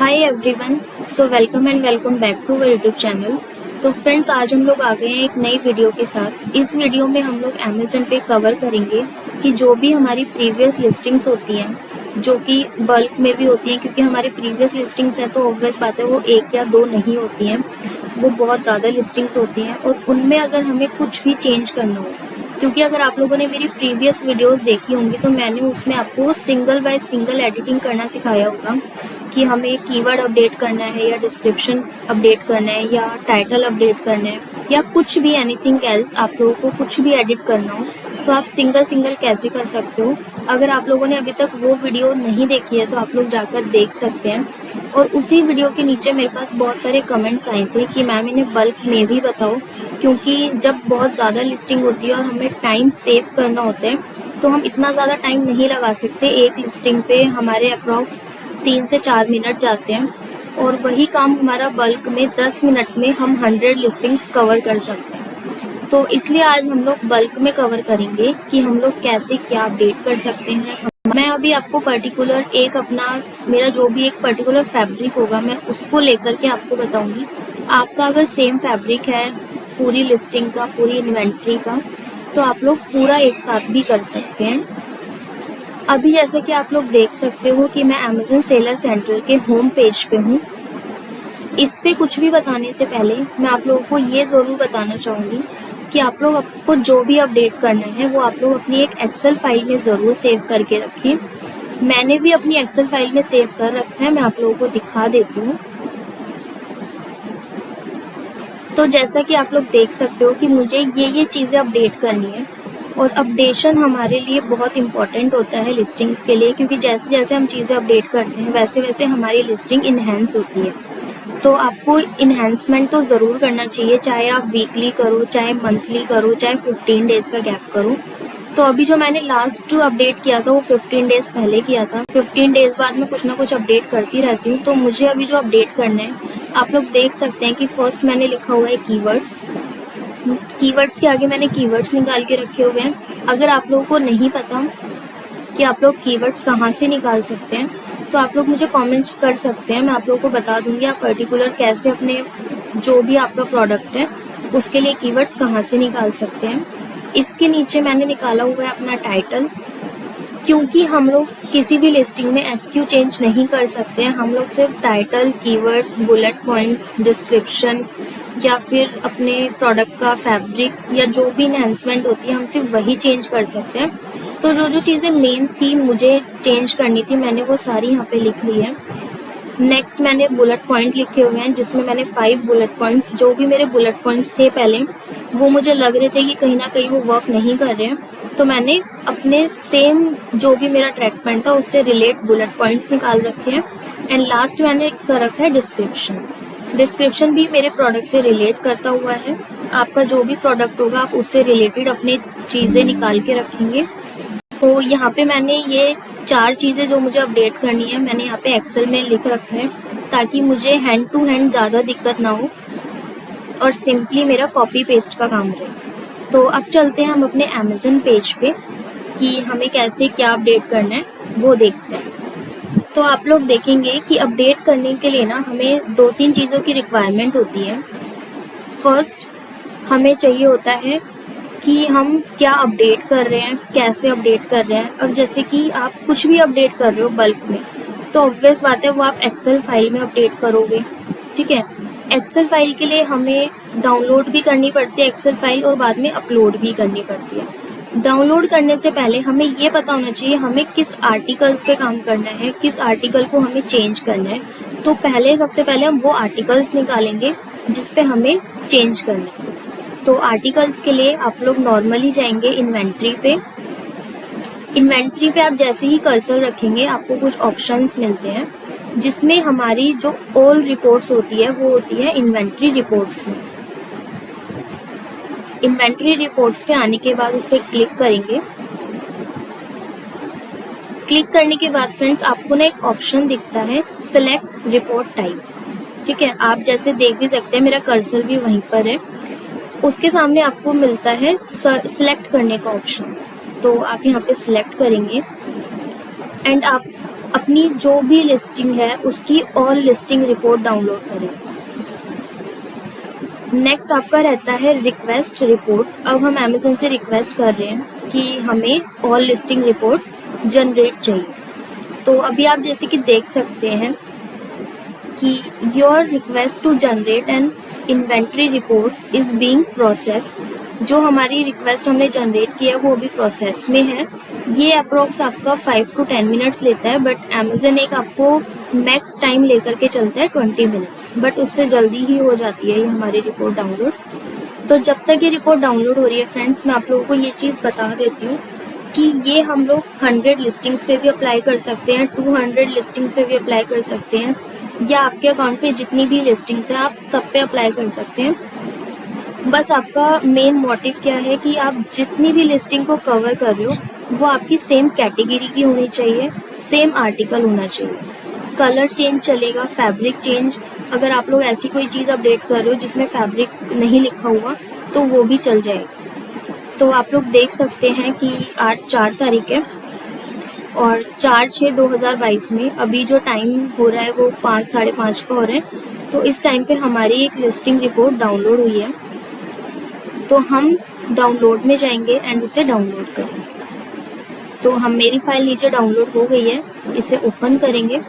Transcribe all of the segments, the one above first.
Hi everyone, so welcome and welcome back to our YouTube channel. तो friends, आज हम लोग आ गए हैं एक नई वीडियो के साथ। इस वीडियो में हम लोग अमेज़न पे कवर करेंगे कि जो भी हमारी प्रीवियस लिस्टिंग्स होती हैं, जो कि बल्क में भी होती हैं, क्योंकि हमारी प्रीवियस लिस्टिंग्स हैं तो ऑब्वियस बात है वो एक या दो नहीं होती हैं, वो बहुत ज़्यादा लिस्टिंग्स होती हैं। और उनमें अगर हमें कुछ भी चेंज करना हो, क्योंकि अगर आप लोगों ने मेरी प्रीवियस वीडियोस देखी होंगी तो मैंने उसमें आपको सिंगल बाय सिंगल एडिटिंग करना सिखाया होगा कि हमें कीवर्ड अपडेट करना है या डिस्क्रिप्शन अपडेट करना है या टाइटल अपडेट करना है या कुछ भी एनीथिंग एल्स आप लोगों को कुछ भी एडिट करना हो तो आप सिंगल सिंगल कैसे कर सकते हो। अगर आप लोगों ने अभी तक वो वीडियो नहीं देखी है तो आप लोग जाकर देख सकते हैं। और उसी वीडियो के नीचे मेरे पास बहुत सारे कमेंट्स आए थे कि मैम इन्हें बल्क में भी बताओ, क्योंकि जब बहुत ज़्यादा लिस्टिंग होती है और हमें टाइम सेव करना होता है तो हम इतना ज़्यादा टाइम नहीं लगा सकते। एक लिस्टिंग पे हमारे अप्रॉक्स 3 से 4 मिनट जाते हैं और वही काम हमारा बल्क में 10 मिनट में हम 100 लिस्टिंग्स कवर कर सकते हैं। तो इसलिए आज हम लोग बल्क में कवर करेंगे कि हम लोग कैसे क्या अपडेट कर सकते हैं। मैं अभी आपको पर्टिकुलर एक अपना मेरा जो भी एक पर्टिकुलर फैब्रिक होगा मैं उसको लेकर के आपको बताऊंगी। आपका अगर सेम फैब्रिक है पूरी लिस्टिंग का, पूरी इन्वेंट्री का, तो आप लोग पूरा एक साथ भी कर सकते हैं। अभी जैसे कि आप लोग देख सकते हो कि मैं अमेज़न सेलर सेंटर के होम पेज पे हूँ। इस पे कुछ भी बताने से पहले मैं आप लोगों को ये ज़रूर बताना चाहूँगी कि आप लोग आपको जो भी अपडेट करना है वो आप लोग अपनी एक एक्सेल फाइल में ज़रूर सेव करके रखें। मैंने भी अपनी एक्सेल फाइल में सेव कर रखा है, मैं आप लोगों को दिखा देती हूँ। तो जैसा कि आप लोग देख सकते हो कि मुझे ये चीज़ें अपडेट करनी है और अपडेशन हमारे लिए बहुत इम्पॉर्टेंट होता है लिस्टिंग्स के लिए, क्योंकि जैसे जैसे हम चीज़ें अपडेट करते हैं वैसे वैसे हमारी लिस्टिंग इन्हेंस होती है। तो आपको इन्हेंसमेंट तो ज़रूर करना चाहिए, चाहे आप वीकली करो, चाहे मंथली करो, चाहे 15 डेज़ का गैप करो। तो अभी जो मैंने लास्ट अपडेट किया था वो 15 डेज़ पहले किया था। 15 डेज़ बाद में कुछ ना कुछ अपडेट करती रहती हूँ। तो मुझे अभी जो अपडेट करना है, आप लोग देख सकते हैं कि फर्स्ट मैंने लिखा हुआ है कीवर्ड्स। कीवर्ड्स के आगे मैंने कीवर्ड्स निकाल के रखे हुए हैं। अगर आप लोगों को नहीं पता कि आप लोग कीवर्ड्स कहाँ से निकाल सकते हैं तो आप लोग मुझे कमेंट्स कर सकते हैं, मैं आप लोगों को बता दूंगी आप पर्टिकुलर कैसे अपने जो भी आपका प्रोडक्ट है उसके लिए कीवर्ड्स कहाँ से निकाल सकते हैं। इसके नीचे मैंने निकाला हुआ है अपना टाइटल, क्योंकि हम लोग किसी भी लिस्टिंग में एसक्यू चेंज नहीं कर सकते हैं। हम लोग सिर्फ title, keywords, bullet points, description या फिर अपने प्रोडक्ट का फैब्रिक या जो भी इन्हेंसमेंट होती है हम सिर्फ वही चेंज कर सकते हैं। तो जो चीज़ें मेन थी मुझे चेंज करनी थी मैंने वो सारी यहाँ पे लिख ली है। नेक्स्ट मैंने बुलेट पॉइंट लिखे हुए हैं जिसमें मैंने 5 बुलेट पॉइंट्स, जो भी मेरे बुलेट पॉइंट्स थे पहले वो मुझे लग रहे थे कि कहीं ना कहीं वो वर्क नहीं कर रहे हैं, तो मैंने अपने सेम जो भी मेरा ट्रैक पॉइंट था उससे रिलेट बुलेट पॉइंट्स निकाल रखे हैं। एंड लास्ट मैंने कर रखा है डिस्क्रिप्शन। डिस्क्रिप्शन भी मेरे प्रोडक्ट से रिलेट करता हुआ है। आपका जो भी प्रोडक्ट होगा आप उससे रिलेटेड अपनी चीज़ें निकाल के रखेंगे। तो यहाँ पे मैंने ये 4 चीज़ें जो मुझे अपडेट करनी है मैंने यहाँ पे एक्सेल में लिख रखा है ताकि मुझे हैंड टू हैंड ज़्यादा दिक्कत ना हो और सिंपली मेरा कॉपी पेस्ट का काम रहे। तो अब चलते हैं हम अपने अमेज़न पेज पे कि हमें कैसे क्या अपडेट करना है वो देखते हैं। तो आप लोग देखेंगे कि अपडेट करने के लिए ना हमें 2-3 चीज़ों की रिक्वायरमेंट होती है। फर्स्ट हमें चाहिए होता है कि हम क्या अपडेट कर रहे हैं, कैसे अपडेट कर रहे हैं। अब जैसे कि आप कुछ भी अपडेट कर रहे हो बल्क में तो ऑब्वियस बात है वो आप एक्सेल फाइल में अपडेट करोगे, ठीक है। एक्सेल फाइल के लिए हमें डाउनलोड भी करनी पड़ती है एक्सेल फाइल और बाद में अपलोड भी करनी पड़ती है। डाउनलोड करने से पहले हमें ये पता होना चाहिए हमें किस आर्टिकल्स पे काम करना है, किस आर्टिकल को हमें चेंज करना है। तो सबसे पहले हम वो आर्टिकल्स निकालेंगे जिस पे हमें चेंज करना है। तो आर्टिकल्स के लिए आप लोग नॉर्मली जाएंगे इन्वेंट्री पे। इन्वेंट्री पे आप जैसे ही कर्सर रखेंगे आपको कुछ ऑप्शंस मिलते हैं जिसमें हमारी जो ऑल रिपोर्ट्स होती है वो होती है इन्वेंट्री रिपोर्ट्स में। इन्वेंट्री रिपोर्ट्स पे आने के बाद उस पर क्लिक करेंगे। क्लिक करने के बाद फ्रेंड्स आपको ना एक ऑप्शन दिखता है सिलेक्ट रिपोर्ट टाइप, ठीक है। आप जैसे देख भी सकते हैं मेरा कर्सर भी वहीं पर है। उसके सामने आपको मिलता है सिलेक्ट करने का ऑप्शन, तो आप यहाँ पे सिलेक्ट करेंगे एंड आप अपनी जो भी लिस्टिंग है उसकी ऑल लिस्टिंग रिपोर्ट डाउनलोड करें। नेक्स्ट आपका रहता है रिक्वेस्ट रिपोर्ट। अब हम अमेज़न से रिक्वेस्ट कर रहे हैं कि हमें ऑल लिस्टिंग रिपोर्ट जनरेट चाहिए। तो अभी आप जैसे कि देख सकते हैं कि your request to generate and inventory reports is being process. जो हमारी रिक्वेस्ट हमने जनरेट किया है वो अभी प्रोसेस में है। ये अप्रोक्स आपका 5 to 10 मिनट्स लेता है, बट अमेज़न एक आपको मैक्स टाइम लेकर के चलता है 20 मिनट्स, बट उससे जल्दी ही हो जाती है ये हमारी रिपोर्ट डाउनलोड। तो जब तक ये रिपोर्ट डाउनलोड हो रही है फ्रेंड्स, मैं आप लोगों को ये चीज़ बता देती हूँ कि ये हम लोग 100 लिस्टिंग्स पे भी अप्लाई कर सकते हैं, 200 लिस्टिंग्स पे भी अप्लाई कर सकते हैं, या आपके अकाउंट पे जितनी भी लिस्टिंग्स हैं आप सब पे अप्लाई कर सकते हैं। बस आपका मेन मोटिव क्या है कि आप जितनी भी लिस्टिंग को कवर कर रहे हो वो आपकी सेम कैटेगरी की होनी चाहिए, सेम आर्टिकल होना चाहिए। कलर चेंज चलेगा, फैब्रिक चेंज, अगर आप लोग ऐसी कोई चीज़ अपडेट कर रहे हो जिसमें फैब्रिक नहीं लिखा हुआ तो वो भी चल जाएगा। तो आप लोग देख सकते हैं कि आज 4 तारीख है और 4/6/2022 में अभी जो टाइम हो रहा है वो 5 साढ़े 5 का हो रहा है। तो इस टाइम पे हमारी एक लिस्टिंग रिपोर्ट डाउनलोड हुई है, तो हम डाउनलोड में जाएंगे एंड उसे डाउनलोड करेंगे। तो हम मेरी फाइल नीचे डाउनलोड हो गई है, इसे ओपन करेंगे।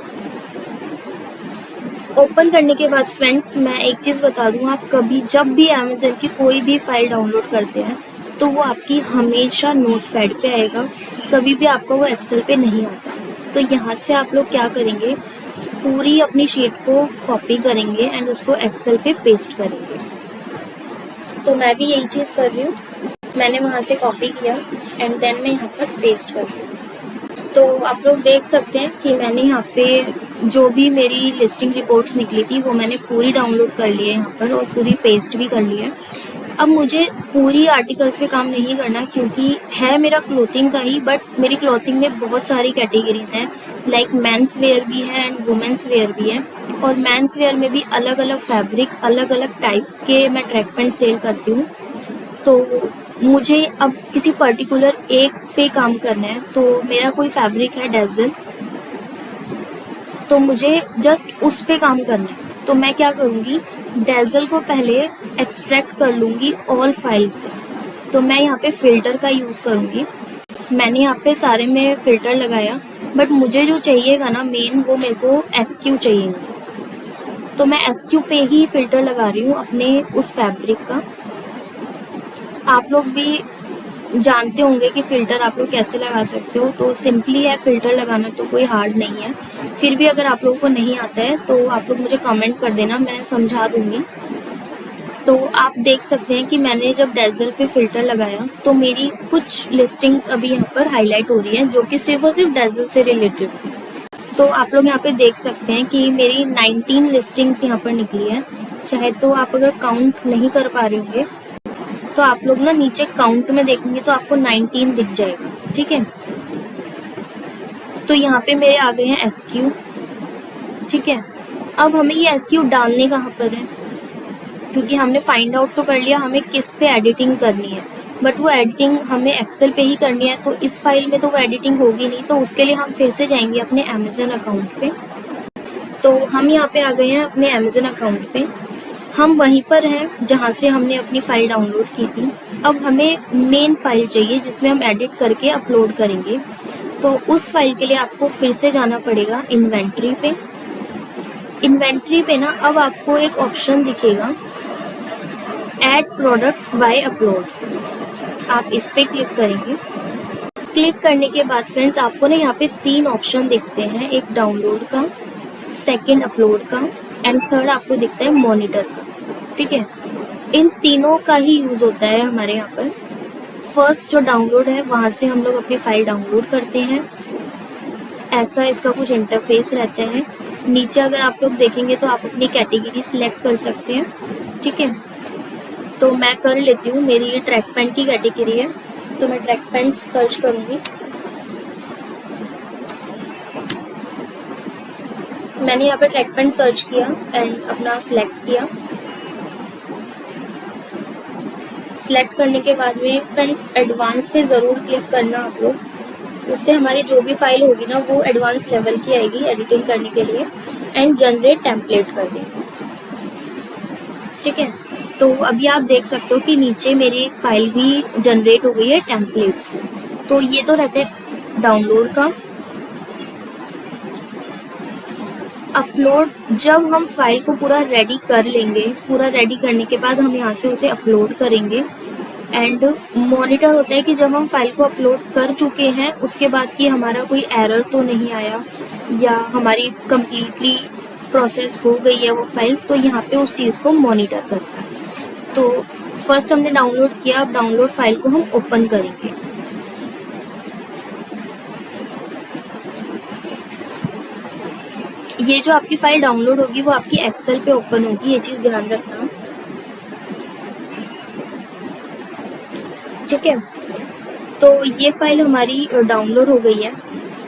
ओपन करने के बाद फ्रेंड्स मैं एक चीज़ बता दूं, आप कभी जब भी अमेज़न की कोई भी फाइल डाउनलोड करते हैं तो वो आपकी हमेशा नोटपैड पे आएगा, कभी भी आपका वो एक्सेल पे नहीं आता। तो यहाँ से आप लोग क्या करेंगे, पूरी अपनी शीट को कॉपी करेंगे एंड उसको एक्सेल पे पेस्ट करेंगे। तो मैं भी यही चीज़ कर रही हूँ, मैंने वहाँ से कॉपी किया एंड देन मैं यहाँ पर पेस्ट कर रही हूँ। तो आप लोग देख सकते हैं कि मैंने यहाँ पे जो भी मेरी लिस्टिंग रिपोर्ट्स निकली थी वो मैंने पूरी डाउनलोड कर ली है यहाँ पर और पूरी पेस्ट भी कर ली है। अब मुझे पूरी आर्टिकल्स पे काम नहीं करना क्योंकि है मेरा क्लोथिंग का ही, बट मेरी क्लोथिंग में बहुत सारी कैटेगरीज हैं, लाइक मेंस वेयर भी है एंड वुमेंस वेयर भी है। और मेंस वेयर में भी अलग अलग फैब्रिक, अलग अलग टाइप के मैं ट्रैक पैंट सेल करती हूँ। तो मुझे अब किसी पर्टिकुलर एक पे काम करना है, तो मेरा कोई फैब्रिक है डेज़ल, तो मुझे जस्ट उस पे काम करना है। तो मैं क्या करूँगी, डेज़ल को पहले एक्सट्रैक्ट कर लूँगी ऑल फाइल से। तो मैं यहाँ पे फ़िल्टर का यूज़ करूँगी। मैंने यहाँ पे सारे में फ़िल्टर लगाया, बट मुझे जो चाहिएगा ना मेन, वो मेरे को SQ चाहिएगा। तो मैं SQ पे ही फ़िल्टर लगा रही हूँ अपने उस फैब्रिक का। आप लोग भी जानते होंगे कि फ़िल्टर आप लोग कैसे लगा सकते हो, तो सिंपली है फ़िल्टर लगाना, तो कोई हार्ड नहीं है। फिर भी अगर आप लोगों को नहीं आता है तो आप लोग मुझे कमेंट कर देना, मैं समझा दूँगी। तो आप देख सकते हैं कि मैंने जब डेज़ल पे फ़िल्टर लगाया तो मेरी कुछ लिस्टिंग्स अभी यहाँ पर हाईलाइट हो रही हैं जो कि सिर्फ और सिर्फ डेज़ल से रिलेटेड थी। तो आप लोग यहाँ पे देख सकते हैं कि मेरी 19 लिस्टिंग्स यहाँ पर निकली है। चाहे तो आप अगर काउंट नहीं कर पा रहे होंगे तो आप लोग ना नीचे काउंट में देखेंगे तो आपको 19 दिख जाएगा, ठीक है। तो यहाँ पे मेरे आ गए हैं SQ, ठीक है। अब हमें ये SQ डालने कहाँ पर है, क्योंकि हमने फाइंड आउट तो कर लिया हमें किस पे एडिटिंग करनी है, बट वो एडिटिंग हमें एक्सेल पे ही करनी है। तो इस फाइल में तो वो एडिटिंग होगी नहीं, तो उसके लिए हम फिर से जाएंगे अपने अमेज़न अकाउंट पे। तो हम यहाँ पे आ गए हैं अपने अमेज़न अकाउंट पे, हम वहीं पर हैं जहाँ से हमने अपनी फ़ाइल डाउनलोड की थी। अब हमें मेन फाइल चाहिए जिसमें हम एडिट करके अपलोड करेंगे। तो उस फाइल के लिए आपको फिर से जाना पड़ेगा इन्वेंट्री पे। इन्वेंट्री पे ना अब आपको एक ऑप्शन दिखेगा, ऐड प्रोडक्ट बाय अपलोड। आप इस पे क्लिक करेंगे। क्लिक करने के बाद फ्रेंड्स आपको ना यहाँ पे 3 ऑप्शन दिखते हैं, एक डाउनलोड का, सेकंड अपलोड का एंड थर्ड आपको दिखता है मॉनिटर का, ठीक है। इन तीनों का ही यूज़ होता है हमारे यहाँ पर। फर्स्ट जो डाउनलोड है वहाँ से हम लोग अपनी फ़ाइल डाउनलोड करते हैं। ऐसा इसका कुछ इंटरफेस रहता है। नीचे अगर आप लोग देखेंगे तो आप अपनी कैटेगरी सिलेक्ट कर सकते हैं, ठीक है। तो मैं कर लेती हूँ, मेरी ये ट्रैक पैंट की कैटेगरी है, तो मैं ट्रैक पैंट सर्च करूँगी। मैंने यहाँ पे ट्रैक पैंट सर्च किया एंड अपना सिलेक्ट किया। सिलेक्ट करने के बाद में फ्रेंड्स एडवांस पे ज़रूर क्लिक करना आप लोग, उससे हमारी जो भी फाइल होगी ना वो एडवांस लेवल की आएगी एडिटिंग करने के लिए, एंड जनरेट टेम्पलेट कर देंगे। ठीक है, तो अभी आप देख सकते हो कि नीचे मेरी एक फाइल भी जनरेट हो गई है टेम्पलेट्स की। तो ये तो रहते हैं डाउनलोड का। अपलोड, जब हम फाइल को पूरा रेडी कर लेंगे, पूरा रेडी करने के बाद हम यहाँ से उसे अपलोड करेंगे। एंड मॉनिटर होता है कि जब हम फाइल को अपलोड कर चुके हैं उसके बाद कि हमारा कोई एरर तो नहीं आया या हमारी कंप्लीटली प्रोसेस हो गई है वो फाइल, तो यहाँ पे उस चीज़ को मॉनिटर करता है। तो फर्स्ट हमने डाउनलोड किया, अब डाउनलोड फाइल को हम ओपन करेंगे। ये जो आपकी फाइल डाउनलोड होगी वो आपकी एक्सेल पे ओपन होगी, ये चीज़ ध्यान रखना। ठीक है, तो ये फाइल हमारी डाउनलोड हो गई है।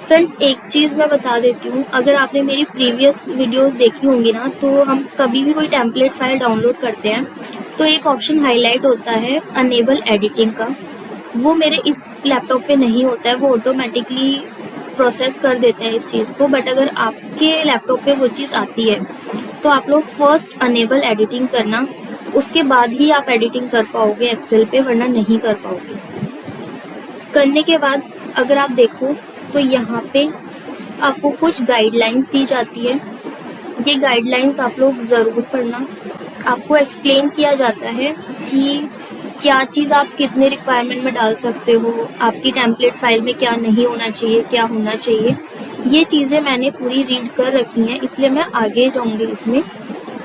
फ्रेंड्स, एक चीज़ मैं बता देती हूँ, अगर आपने मेरी प्रीवियस वीडियोस देखी होंगी ना, तो हम कभी भी कोई टेम्पलेट फाइल डाउनलोड करते हैं तो एक ऑप्शन हाईलाइट होता है अनेबल एडिटिंग का। वो मेरे इस लैपटॉप पे नहीं होता है, वो ऑटोमेटिकली प्रोसेस कर देता है इस चीज़ को। बट अगर आपके लैपटॉप पे वो चीज़ आती है तो आप लोग फर्स्ट अनेबल एडिटिंग करना, उसके बाद ही आप एडिटिंग कर पाओगे एक्सेल पे, वरना नहीं कर पाओगे। करने के बाद अगर आप देखो तो यहाँ पे आपको कुछ गाइडलाइंस दी जाती है। ये गाइडलाइंस आप लोग ज़रूर पढ़ना। आपको एक्सप्लेन किया जाता है कि क्या चीज़ आप कितने रिक्वायरमेंट में डाल सकते हो, आपकी टेम्पलेट फाइल में क्या नहीं होना चाहिए, क्या होना चाहिए। ये चीज़ें मैंने पूरी रीड कर रखी हैं, इसलिए मैं आगे जाऊँगी इसमें।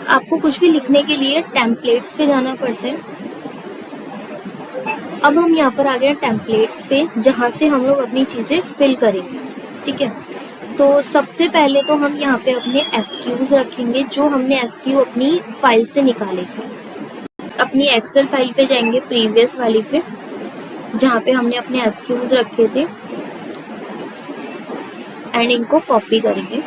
आपको कुछ भी लिखने के लिए टेम्पलेट्स पे जाना पड़ता है। अब हम यहाँ पर आ गए टेम्पलेट्स पे, जहाँ से हम लोग अपनी चीज़ें फिल करेंगे। ठीक है, तो सबसे पहले तो हम यहाँ पे अपने एसक्यूज रखेंगे, जो हमने एसक्यू अपनी फाइल से निकाले थे। अपनी एक्सेल फाइल पे जाएंगे, प्रीवियस वाली पे, जहाँ पे हमने अपने एसक्यूज रखे थे, एंड इनको कॉपी करेंगे।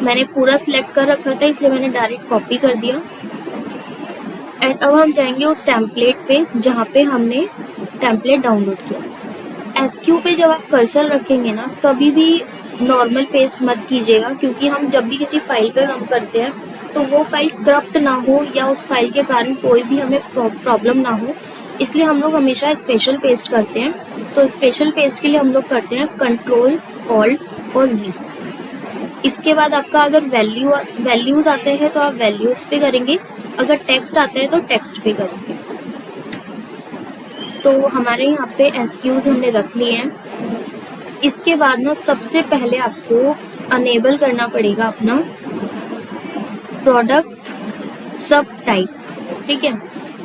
मैंने पूरा सिलेक्ट कर रखा था इसलिए मैंने डायरेक्ट कॉपी कर दिया। एंड अब हम जाएंगे उस टेम्पलेट पे जहाँ पे हमने टेम्पलेट डाउनलोड किया। एसक्यू पे जब आप कर्सर रखेंगे ना, कभी भी नॉर्मल पेस्ट मत कीजिएगा, क्योंकि हम जब भी किसी फाइल पे काम करते हैं तो वो फाइल करप्ट ना हो या उस फाइल के कारण कोई भी हमें प्रॉब्लम ना हो, इसलिए हम लोग हमेशा स्पेशल पेस्ट करते हैं। तो स्पेशल पेस्ट के लिए हम लोग करते हैं कंट्रोल ऑल्ट और वी। इसके बाद आपका अगर वैल्यूज़ आते हैं तो आप वैल्यूज़ पे करेंगे, अगर टेक्स्ट आता है तो टेक्स्ट पे करेंगे। तो हमारे यहाँ पे एसक्यूज हमने रख लिए हैं। इसके बाद ना सबसे पहले आपको अनेबल करना पड़ेगा अपना प्रोडक्ट सब टाइप। ठीक है,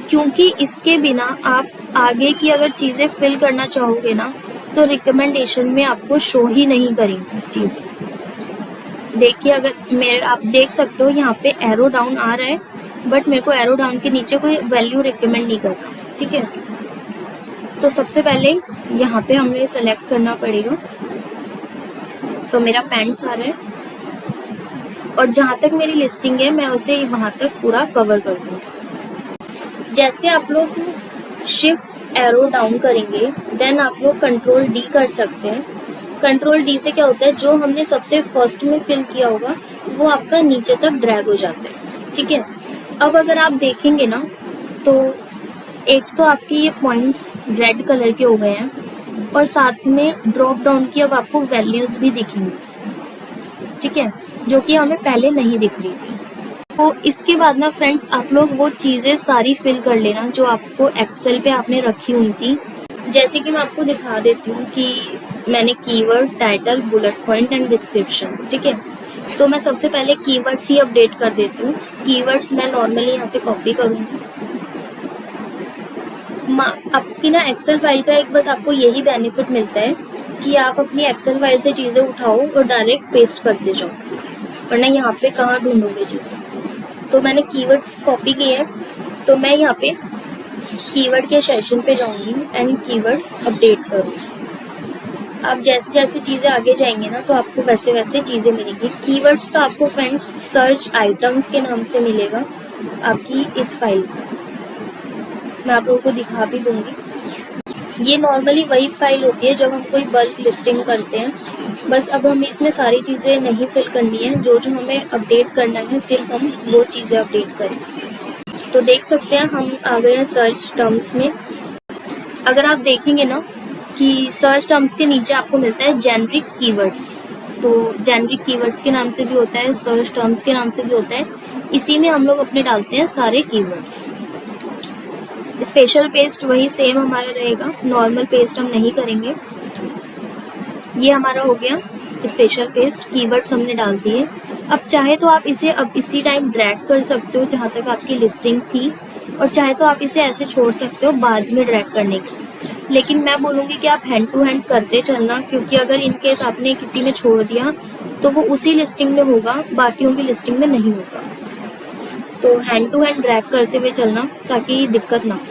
क्योंकि इसके बिना आप आगे की अगर चीज़ें फिल करना चाहोगे ना तो रिकमेंडेशन में आपको शो ही नहीं करेंगी चीज़ें। देखिए, अगर मेरे आप देख सकते हो यहाँ पे एरो डाउन आ रहा है, बट मेरे को एरो डाउन के नीचे कोई वैल्यू रिकमेंड नहीं कर रहा। ठीक है, तो सबसे पहले यहाँ पे हमें सेलेक्ट करना पड़ेगा। तो मेरा पैंट्स आ रहा है और जहाँ तक मेरी लिस्टिंग है मैं उसे वहाँ तक पूरा कवर कर दूँगी। जैसे आप लोग शिफ्ट एरो डाउन करेंगे देन आप लोग कंट्रोल डी कर सकते हैं। कंट्रोल डी से क्या होता है, जो हमने सबसे फर्स्ट में फिल किया होगा वो आपका नीचे तक ड्रैग हो जाता है। ठीक है, अब अगर आप देखेंगे ना तो एक तो आपके ये पॉइंट्स रेड कलर के हो गए हैं और साथ में ड्रॉप डाउन की अब आपको वैल्यूज़ भी दिखेंगी। ठीक है, जो कि हमें पहले नहीं दिख रही थी। तो इसके बाद ना फ्रेंड्स, आप लोग वो चीज़ें सारी फिल कर लेना जो आपको एक्सेल पे आपने रखी हुई थी। जैसे कि मैं आपको दिखा देती हूँ कि मैंने keyword, title, bullet point and description. ठीक है, तो मैं सबसे पहले कीवर्ड्स ही अपडेट कर देती हूँ। कीवर्ड्स मैं नॉर्मली यहाँ से कॉपी करूँगी। आपकी ना एक्सेल फाइल का एक बस आपको यही बेनिफिट मिलता है कि आप अपनी एक्सेल फाइल से चीज़ें उठाओ और डायरेक्ट पेस्ट करते जाओ, वरना यहाँ पे कहाँ ढूंढोगे चीज़ें। तो मैंने कीवर्ड्स कॉपी किए हैं, तो मैं यहाँ पे कीवर्ड के सेशन पे जाऊँगी एंड कीवर्ड्स अपडेट करूँगी। आप जैसे जैसे चीज़ें आगे जाएंगे ना तो आपको वैसे वैसे चीज़ें मिलेंगी। कीवर्ड्स का आपको फ्रेंड्स सर्च आइटम्स के नाम से मिलेगा आपकी इस फाइल में। मैं आप लोगों को दिखा भी दूँगी। ये नॉर्मली वही फाइल होती है जब हम कोई बल्क लिस्टिंग करते हैं, बस अब हमें इसमें सारी चीज़ें नहीं फिल करनी है, जो जो हमें अपडेट करना है सिर्फ हम वो चीज़ें अपडेट करें। तो देख सकते हैं हम आ गए हैं सर्च टर्म्स में। अगर आप देखेंगे ना कि सर्च टर्म्स के नीचे आपको मिलता है जेनरिक कीवर्ड्स, तो जेनरिक कीवर्ड्स के नाम से भी होता है, सर्च टर्म्स के नाम से भी होता है। इसी में हम लोग अपने डालते हैं सारे कीवर्ड्स। स्पेशल पेस्ट वही सेम हमारा रहेगा, नॉर्मल पेस्ट हम नहीं करेंगे। ये हमारा हो गया स्पेशल पेस्ट, कीवर्ड्स हमने डाल दिए। अब चाहे तो आप इसे अब इसी टाइम ड्रैग कर सकते हो जहाँ तक आपकी लिस्टिंग थी, और चाहे तो आप इसे ऐसे छोड़ सकते हो बाद में ड्रैग करने के लिए। लेकिन मैं बोलूँगी कि आप हैंड टू हैंड करते चलना, क्योंकि अगर इन केस आपने किसी में छोड़ दिया तो वो उसी लिस्टिंग में होगा, बाकियों की लिस्टिंग में नहीं होगा। तो हैंड टू हैंड ड्रैग करते हुए चलना ताकि दिक्कत ना हो,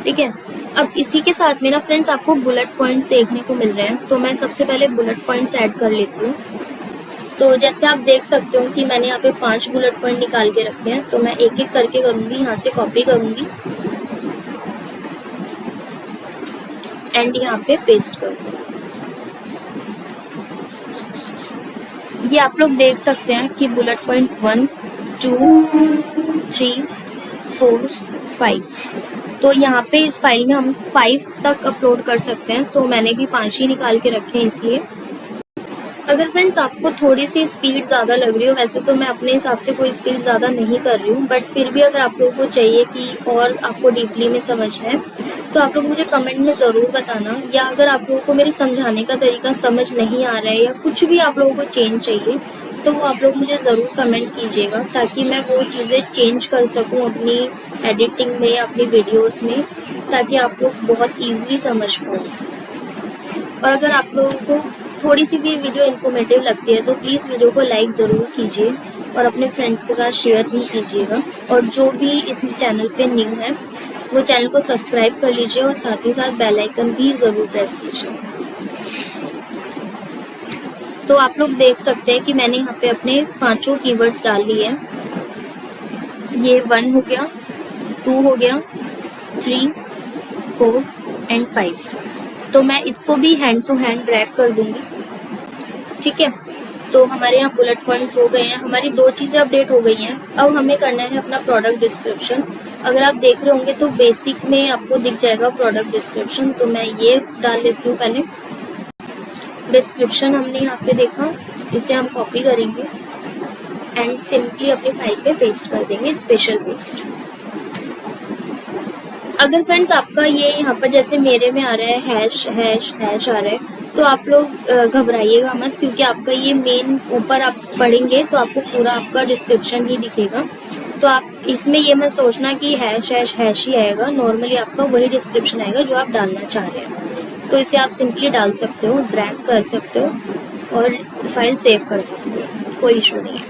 ठीक है। अब इसी के साथ में ना फ्रेंड्स आपको बुलेट पॉइंट्स देखने को मिल रहे हैं, तो मैं सबसे पहले बुलेट पॉइंट्स ऐड कर लेती हूँ। तो जैसे आप देख सकते हो कि मैंने यहाँ पे 5 बुलेट पॉइंट निकाल के रखे हैं, तो मैं एक एक करके करूँगी, यहाँ से कॉपी करूँगी एंड यहाँ पे पेस्ट करूँगी। ये आप लोग देख सकते हैं कि बुलेट पॉइंट 1 2 3 4 5, तो यहाँ पे इस फाइल में हम 5 तक अपलोड कर सकते हैं, तो मैंने भी 5 ही निकाल के रखे हैं इसलिए। अगर फ्रेंड्स आपको थोड़ी सी स्पीड ज़्यादा लग रही हो, वैसे तो मैं अपने हिसाब से कोई स्पीड ज़्यादा नहीं कर रही हूँ, बट फिर भी अगर आप लोगों को चाहिए कि और आपको डीपली में समझ है तो आप लोग मुझे कमेंट में ज़रूर बताना, या अगर आप लोगों को मेरे समझाने का तरीका समझ नहीं आ रहा है या कुछ भी आप लोगों को चेंज चाहिए तो वो आप लोग मुझे ज़रूर कमेंट कीजिएगा, ताकि मैं वो चीज़ें चेंज कर सकूँ अपनी एडिटिंग में, अपनी वीडियोस में, ताकि आप लोग बहुत ईजिली समझ पाओ। और अगर आप लोगों को थोड़ी सी भी वीडियो इन्फॉर्मेटिव लगती है तो प्लीज़ वीडियो को लाइक ज़रूर कीजिए और अपने फ्रेंड्स के साथ शेयर भी कीजिएगा। और जो भी इस चैनल पे न्यू है वो चैनल को सब्सक्राइब कर लीजिए और साथ ही साथ बेल आइकन भी ज़रूर प्रेस कीजिए। तो आप लोग देख सकते हैं कि मैंने यहाँ पे अपने 5 कीवर्ड्स डाल लिए हैं। ये 1 हो गया, 2 हो गया, 3 4 एंड 5। तो मैं इसको भी हैंड टू हैंड ड्रैग कर दूंगी, ठीक है। तो हमारे यहाँ बुलेट पॉइंट्स हो गए हैं, हमारी 2 चीज़ें अपडेट हो गई हैं। अब हमें करना है अपना प्रोडक्ट डिस्क्रिप्शन। अगर आप देख रहे होंगे तो बेसिक में आपको दिख जाएगा प्रोडक्ट डिस्क्रिप्शन, तो मैं ये डाल लेती हूँ पहले। डिस्क्रिप्शन हमने यहाँ पे देखा, इसे हम कॉपी करेंगे एंड सिंपली अपनी फाइल पे पेस्ट कर देंगे, स्पेशल पेस्ट। अगर फ्रेंड्स आपका ये यहाँ पर जैसे मेरे में आ रहा है हैश हैश हैश आ रहा है, तो आप लोग घबराइएगा मत, क्योंकि आपका ये मेन ऊपर आप पढ़ेंगे तो आपको पूरा आपका डिस्क्रिप्शन ही दिखेगा। तो आप इसमें ये मत सोचना कि हैश हैश हैश ही आएगा, नॉर्मली आपका वही डिस्क्रिप्शन आएगा जो आप डालना चाह रहे हैं। तो इसे आप सिंपली डाल सकते हो, ड्रैग कर सकते हो और फाइल सेव कर सकते हो, कोई इशू नहीं है।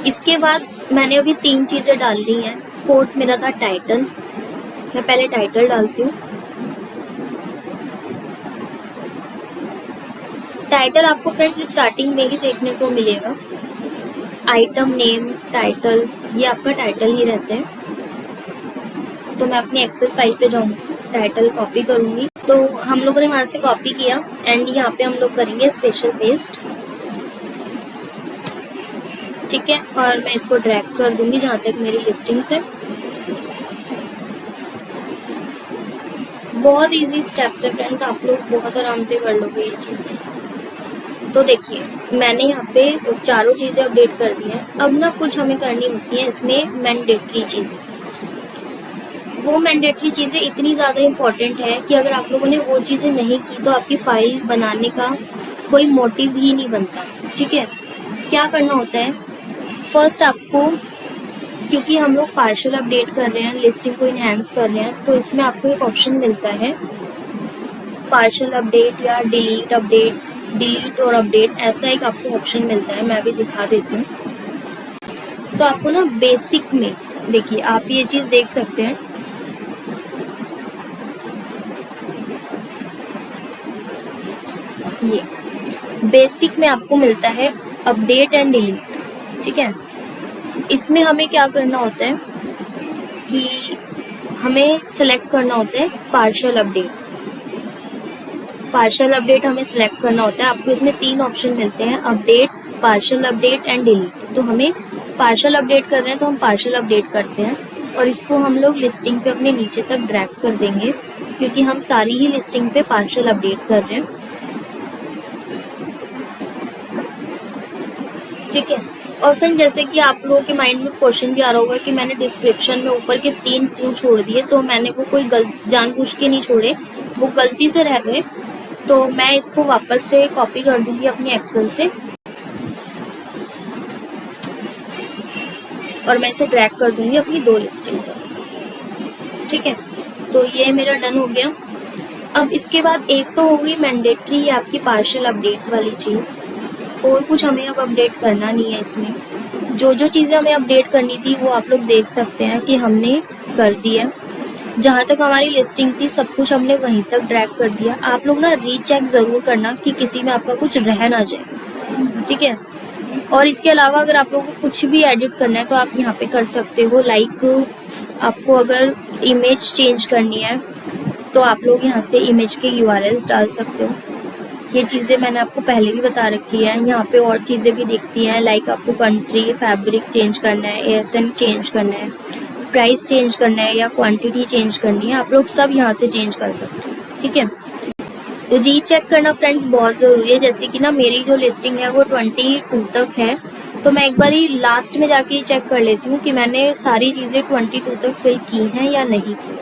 इसके बाद मैंने अभी 3 चीज़ें डाल ली हैं। 4th मेरा था टाइटल, मैं पहले टाइटल डालती हूँ। टाइटल आपको फ्रेंड्स स्टार्टिंग में ही देखने को मिलेगा। आइटम नेम, टाइटल, ये आपका टाइटल ही रहते हैं। तो मैं अपनी एक्सेल फाइल पे जाऊँगी, टाइटल कॉपी करूँगी। तो हम लोगों ने वहाँ से कॉपी किया एंड यहाँ पे हम लोग करेंगे स्पेशल पेस्ट, ठीक है। और मैं इसको ड्रैग कर दूंगी जहाँ तक मेरी लिस्टिंग्स है। बहुत इजी स्टेप्स है फ्रेंड्स, आप लोग बहुत आराम से कर लोगे ये चीज़ें। तो देखिए मैंने यहाँ पे 4 चीज़ें अपडेट कर दी हैं। अब ना कुछ हमें करनी होती है इसमें मैंडेटरी चीज़ें। वो मैंडेटरी चीज़ें इतनी ज़्यादा इम्पॉर्टेंट है कि अगर आप लोगों ने वो चीज़ें नहीं की तो आपकी फ़ाइल बनाने का कोई मोटिव ही नहीं बनता, ठीक है। क्या करना होता है, फर्स्ट आपको, क्योंकि हम लोग पार्शियल अपडेट कर रहे हैं, लिस्टिंग को इन्हेंस कर रहे हैं, तो इसमें आपको एक ऑप्शन मिलता है पार्शियल अपडेट या डिलीट अपडेट, डिलीट और अपडेट, ऐसा एक आपको ऑप्शन मिलता है। मैं भी दिखा देती हूँ। तो आपको ना बेसिक में देखिए, आप ये चीज़ देख सकते हैं, ये बेसिक में आपको मिलता है अपडेट एंड डिलीट, ठीक है। इसमें हमें क्या करना होता है कि हमें सेलेक्ट करना होता है पार्शियल अपडेट। पार्शियल अपडेट हमें सेलेक्ट करना होता है। आपको इसमें 3 ऑप्शन मिलते हैं, update, partial update and delete. तो हमें पार्शियल अपडेट कर रहे हैं तो हम पार्शियल अपडेट करते हैं और इसको हम लोग लिस्टिंग पे अपने नीचे तक ड्रैग कर देंगे, क्योंकि हम सारी ही लिस्टिंग पे पार्शियल अपडेट कर रहे हैं। ठीक है। और फिर जैसे कि आप लोगों के माइंड में क्वेश्चन भी आ रहा होगा कि मैंने डिस्क्रिप्शन में ऊपर के 3 क्यों छोड़ दिए, तो मैंने वो कोई जानबूझ के नहीं छोड़े, वो गलती से रह गए। तो मैं इसको वापस से कॉपी कर दूंगी अपनी एक्सेल से और मैं इसे ड्रैग कर दूंगी अपनी 2 लिस्टिंग पर। ठीक है, तो ये मेरा डन हो गया। अब इसके बाद एक तो हो गई मैंडेटरी आपकी पार्शियल अपडेट वाली चीज़, और कुछ हमें अब अपडेट करना नहीं है इसमें। जो जो चीज़ें हमें अपडेट करनी थी वो आप लोग देख सकते हैं कि हमने कर दिया। जहाँ तक हमारी लिस्टिंग थी सब कुछ हमने वहीं तक ड्रैग कर दिया। आप लोग ना रीचेक ज़रूर करना कि किसी में आपका कुछ रह ना जाए। ठीक है। और इसके अलावा अगर आप लोगों को कुछ भी एडिट करना है तो आप यहाँ पे कर सकते हो। लाइक आपको अगर इमेज चेंज करनी है तो आप लोग यहाँ से इमेज के URLs डाल सकते हो। ये चीज़ें मैंने आपको पहले भी बता रखी है। यहाँ पे और चीज़ें भी दिखती हैं, लाइक आपको कंट्री, फैब्रिक चेंज करना है, ASM चेंज करना है, प्राइस चेंज करना है या क्वांटिटी चेंज करनी है, आप लोग सब यहाँ से चेंज कर सकते हो। ठीक है। रीचेक करना फ्रेंड्स बहुत ज़रूरी है। जैसे कि ना मेरी जो लिस्टिंग है वो 22 तक है, तो मैं एक बार ही लास्ट में जाके चेक कर लेती हूँ कि मैंने सारी चीज़ें 22 तक फिल की हैं या नहीं की।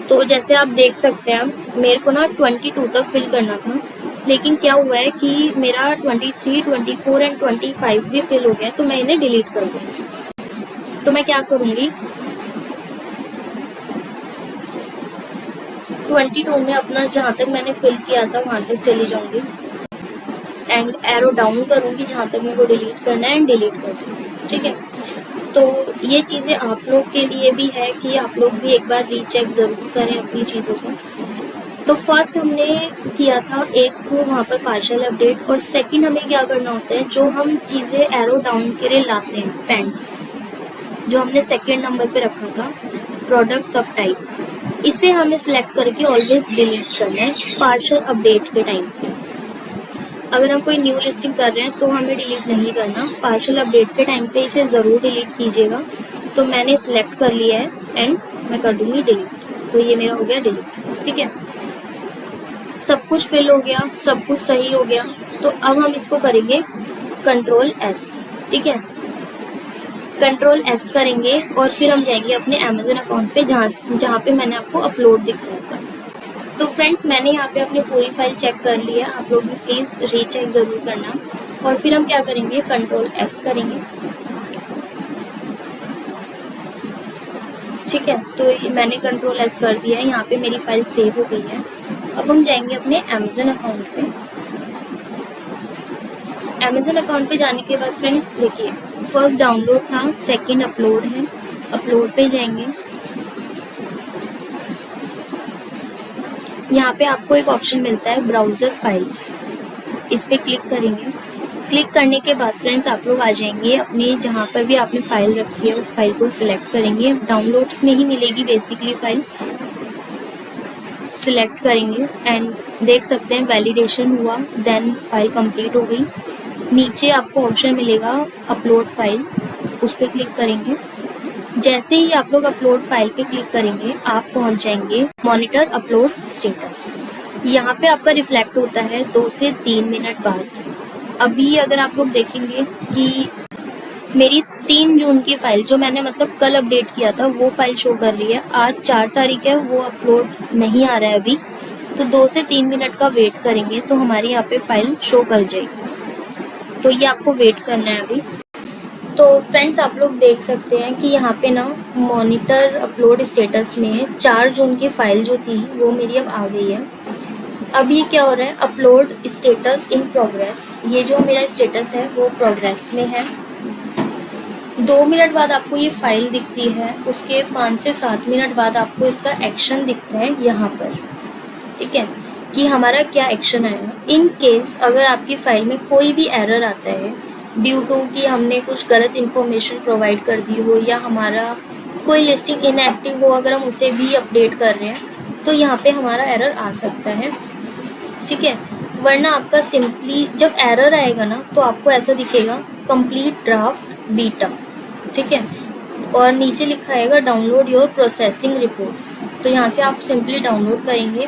तो जैसे आप देख सकते हैं मेरे को ना 22 तक फिल करना था, लेकिन क्या हुआ है कि मेरा 23, 24 एंड 25 भी फिल हो गया, तो मैं इन्हें डिलीट कर दूँगी। तो मैं क्या करूँगी, 22 में अपना जहाँ तक मैंने फिल किया था वहाँ तक चली जाऊँगी एंड एरो डाउन करूँगी जहाँ तक मेरे को डिलीट करना है एंड डिलीट कर दूँगी। ठीक है। तो ये चीज़ें आप लोग के लिए भी है कि आप लोग भी एक बार रीचेक ज़रूर करें अपनी चीज़ों को। तो फर्स्ट हमने किया था एक वहाँ पर पार्शियल अपडेट, और सेकंड हमें क्या करना होता है, जो हम चीज़ें एरो डाउन के लिए लाते हैं, फ्रेंड्स, जो हमने सेकंड नंबर पे रखा था प्रोडक्ट सब टाइप, इसे हमें सिलेक्ट करके ऑलवेज डिलीट करना है पार्शियल अपडेट के टाइम पे। अगर हम कोई न्यू लिस्टिंग कर रहे हैं तो हमें डिलीट नहीं करना, पार्शियल अपडेट के टाइम पे इसे ज़रूर डिलीट कीजिएगा। तो मैंने सिलेक्ट कर लिया है एंड मैं कर दूँगी डिलीट। तो ये मेरा हो गया डिलीट। ठीक है, सब कुछ फिल हो गया, सब कुछ सही हो गया। तो अब हम इसको करेंगे Ctrl+S। ठीक है, Ctrl+S करेंगे और फिर हम जाएंगे अपने अमेजन अकाउंट पे जहाँ पे मैंने आपको अपलोड दिखाया था। तो फ्रेंड्स मैंने यहाँ पे अपनी पूरी फाइल चेक कर ली है, आप लोग भी प्लीज़ रीचेक ज़रूर करना। और फिर हम क्या करेंगे, Ctrl+S करेंगे। ठीक है, तो मैंने Ctrl+S कर दिया है, यहाँ पे मेरी फाइल सेव हो गई है। अब हम जाएंगे अपने अमेजन अकाउंट पे। अमेजन अकाउंट पे जाने के बाद फ्रेंड्स देखिए, फर्स्ट डाउनलोड था, सेकंड अपलोड है, अपलोड पे जाएंगे। यहाँ पे आपको एक ऑप्शन मिलता है ब्राउज़र फाइल्स, इस पर क्लिक करेंगे। क्लिक करने के बाद फ्रेंड्स आप लोग आ जाएंगे अपनी जहाँ पर भी आपने फाइल रखी है उस फाइल को सिलेक्ट करेंगे। डाउनलोड्स में ही मिलेगी बेसिकली फाइल, सिलेक्ट करेंगे एंड देख सकते हैं वैलिडेशन हुआ, देन फाइल कंप्लीट हो गई। नीचे आपको ऑप्शन मिलेगा अपलोड फाइल, उस पर क्लिक करेंगे। जैसे ही आप लोग अपलोड फाइल पे क्लिक करेंगे आप पहुंच जाएंगे मॉनिटर अपलोड स्टेटस। यहाँ पे आपका रिफ्लेक्ट होता है 2 से 3 मिनट बाद। अभी अगर आप लोग देखेंगे कि मेरी 3 जून की फाइल जो मैंने मतलब कल अपडेट किया था वो फाइल शो कर रही है। आज 4 तारीख है, वो अपलोड नहीं आ रहा है अभी, तो 2 से 3 मिनट का वेट करेंगे तो हमारी यहाँ पे फाइल शो कर जाएगी। तो ये आपको वेट करना है अभी। तो फ्रेंड्स आप लोग देख सकते हैं कि यहाँ पे ना मॉनिटर अपलोड स्टेटस में 4 जून की फाइल जो थी वो मेरी अब आ गई है। अब ये क्या हो रहा है, अपलोड स्टेटस इन प्रोग्रेस, ये जो मेरा स्टेटस है वो प्रोग्रेस में है। 2 मिनट बाद आपको ये फाइल दिखती है, उसके 5 से 7 मिनट बाद आपको इसका एक्शन दिखता है यहाँ पर। ठीक है, कि हमारा क्या एक्शन आया। इन केस अगर आपकी फाइल में कोई भी एरर आता है ड्यू टू कि हमने कुछ गलत इन्फॉर्मेशन प्रोवाइड कर दी हो या हमारा कोई लिस्टिंग इनएक्टिव हो, अगर हम उसे भी अपडेट कर रहे हैं तो यहाँ पे हमारा एरर आ सकता है, ठीक है। वरना आपका सिंपली जब एरर आएगा ना तो आपको ऐसा दिखेगा कंप्लीट ड्राफ्ट बीटा, ठीक है, और नीचे लिखा आएगा डाउनलोड योर प्रोसेसिंग रिपोर्ट्स। तो यहाँ से आप सिंपली डाउनलोड करेंगे,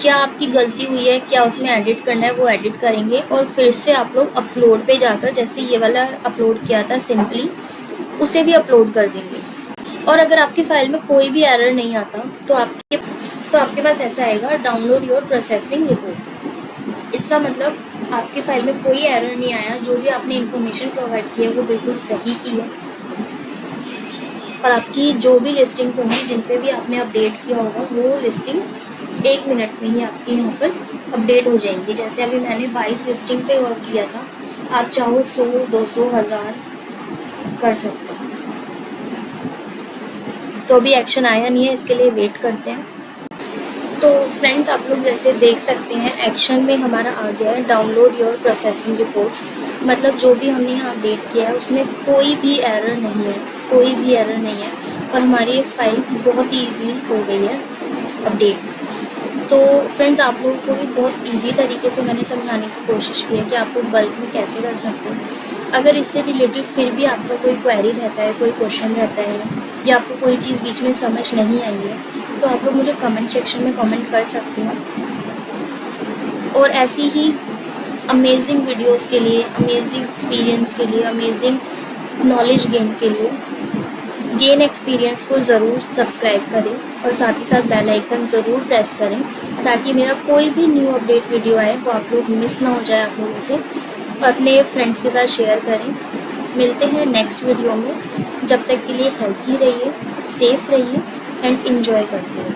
क्या आपकी गलती हुई है, क्या उसमें एडिट करना है वो एडिट करेंगे, और फिर से आप लोग अपलोड पे जाकर जैसे ये वाला अपलोड किया था सिंपली, उसे भी अपलोड कर देंगे। और अगर आपकी फाइल में कोई भी एरर नहीं आता तो आपके पास ऐसा आएगा डाउनलोड योर प्रोसेसिंग रिपोर्ट। इसका मतलब आपकी फाइल में कोई एरर नहीं आया, जो भी आपने इन्फॉर्मेशन प्रोवाइड की है वो बिल्कुल सही की है, और आपकी जो भी लिस्टिंग्स होंगी जिन पे भी आपने अपडेट किया होगा वो लिस्टिंग 1 मिनट में ही आपकी यहाँ पर अपडेट हो जाएंगी। जैसे अभी मैंने 22 लिस्टिंग पे वर्क किया था, आप चाहो 100, 200, 1000 कर सकते हो। तो अभी एक्शन आया नहीं है, इसके लिए वेट करते हैं। तो फ्रेंड्स आप लोग जैसे देख सकते हैं एक्शन में हमारा आ गया है डाउनलोड योर प्रोसेसिंग रिपोर्ट्स। मतलब जो भी हमने यहाँ अपडेट किया है उसमें कोई भी एरर नहीं है, कोई भी एरर नहीं है, और हमारी ये फाइल बहुत ईजी हो गई है अपडेट। तो फ्रेंड्स आप लोगों को भी बहुत इजी तरीके से मैंने समझाने की कोशिश की है कि आप लोग बल्क में कैसे कर सकते हो। अगर इससे रिलेटेड फिर भी आपका कोई क्वेरी रहता है, कोई क्वेश्चन रहता है, या आपको कोई चीज़ बीच में समझ नहीं आई है, तो आप लोग मुझे कमेंट सेक्शन में कमेंट कर सकते हो। और ऐसी ही अमेजिंग वीडियोस के लिए, अमेजिंग एक्सपीरियंस के लिए, अमेजिंग नॉलेज गेन के लिए गेन एक्सपीरियंस को ज़रूर सब्सक्राइब करें, और साथ ही साथ बेल आइकन ज़रूर प्रेस करें ताकि मेरा कोई भी न्यू अपडेट वीडियो आए वो आप लोग मिस ना हो जाए आप लोगों से, और अपने फ्रेंड्स के साथ शेयर करें। मिलते हैं नेक्स्ट वीडियो में, जब तक के लिए हेल्थी रहिए, सेफ रहिए एंड इन्जॉय करते रहिए।